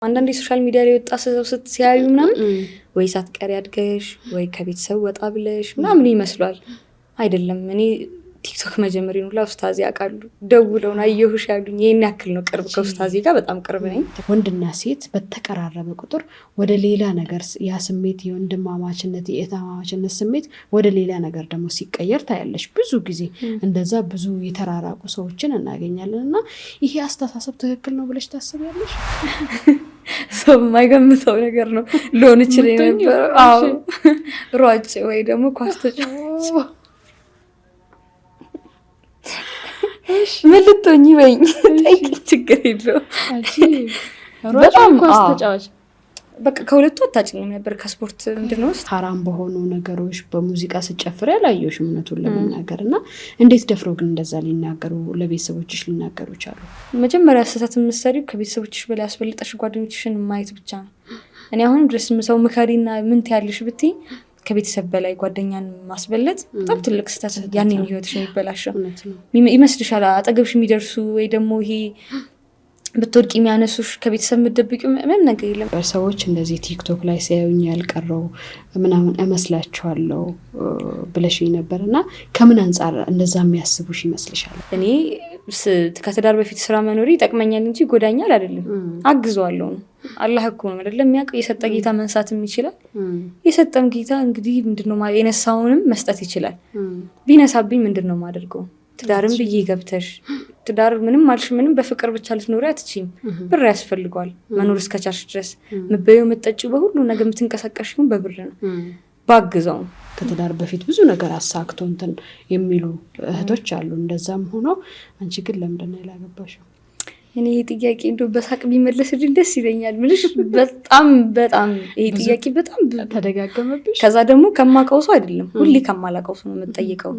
አንዳንዴ ሶሻል ሚዲያ ላይ ወጣ ሰው ሲያዩ ምናምን ወይ ሳትቀሪ አድገሽ ወይ ከቤተሰብ ወጣ ብለሽ ምናምን ይመስላል። አይደለም እኔ ቲክቶክ መጀመሪ ነው ለኡስታዝ ያቃሉ ደውለው ነው አየሁሽ ያሉኝ። ይሄን ያክል ነው ቅርብ ከኡስታዝ ጋር በጣም ቅርብ ነኝ። ወንድና ሴት በተቀራረበ ቁጥር ወደ ሌላ ነገር ያ ስሜት የወንድማማችነት የእህትማማችነት ስሜት ወደ ሌላ ነገር ደግሞ ሲቀየር ታያለሽ። ብዙ ጊዜ እንደዛ ብዙ የተራራቁ ሰዎችን እናገኛለን። እና ይሄ አስተሳሰብ ትክክል ነው ብለሽ ታስቢያለሽ? ሰው የማይገምተው ነገር ነው ሊሆን ይችላል ነበር። አዎ ሯጭ ወይ ደግሞ ኳስ ተጫዋች ምን ልትሆኚ በይኝ ጠይቂ፣ ችግር የለውም። በጣም ኳስ ተጫዋች በቃ ከሁለቱ አታጭኝም ነበር። ከስፖርት ምንድነው ሐራም በሆኑ ነገሮች በሙዚቃ ስጨፍር ያላየሁሽ እውነቱን ለመናገር እና እንዴት ደፍረው ግን እንደዛ ሊናገሩ ለቤተሰቦችሽ ሊናገሩ ቻሉ? መጀመሪያ ስህተት የምትሰሪው ከቤተሰቦችሽ በላይ አስበልጠሽ ጓደኞችሽን ማየት ብቻ ነው። እኔ አሁን ድረስ ሰው ምከሪና ምን ትያለሽ ብትይ ከቤተሰብ በላይ ጓደኛን ማስበለጥ በጣም ትልቅ ስህተት። ያኔ ህይወትሽ የሚበላሸው ይመስልሻል። አጠገብሽ የሚደርሱ ወይ ደግሞ ይሄ ብትወድቂ የሚያነሱሽ ከቤተሰብ የምትደብቂው ምንም ነገር የለም። ሰዎች እንደዚህ ቲክቶክ ላይ ሲያዩኝ ያልቀረው ምናምን እመስላችኋለሁ ብለሽኝ ነበርና ከምን አንፃር እንደዛ የሚያስቡሽ ይመስልሻል? እኔ ከትዳር በፊት ስራ መኖሪ ይጠቅመኛል እንጂ ጎዳኛል አይደለም። አግዘዋለሁ ነው። አላህ እኮ ነው አይደለም የሚያውቅ። የሰጠ ጌታ መንሳትም ይችላል። የሰጠም ጌታ እንግዲህ ምንድነው ማለት የነሳውንም መስጠት ይችላል። ቢነሳብኝ ምንድነው ማደርገው? ትዳርም ብዬ ገብተሽ ትዳር ምንም አልሽ ምንም በፍቅር ብቻ ልትኖሪ አትችይም። ብር ያስፈልገዋል መኖር እስከቻልሽ ድረስ። ምበየው የምትጠጪው በሁሉ ነገር የምትንቀሳቀሽው በብር ነው። ባግዘው ከትዳር በፊት ብዙ ነገር አሳክቶ እንትን የሚሉ እህቶች አሉ። እንደዛም ሆኖ አንቺ ግን ለምንድን ነው ያላገባሽው? እኔ ይሄ ጥያቄ እንደው በሳቅ ቢመለስልኝ ደስ ይለኛል። ምንሽ በጣም ይሄ ጥያቄ በጣም ተደጋገመብሽ። ከዛ ደግሞ ከማቀው ሰው አይደለም ሁሌ ከማላቀው ሰው ነው የምጠይቀው።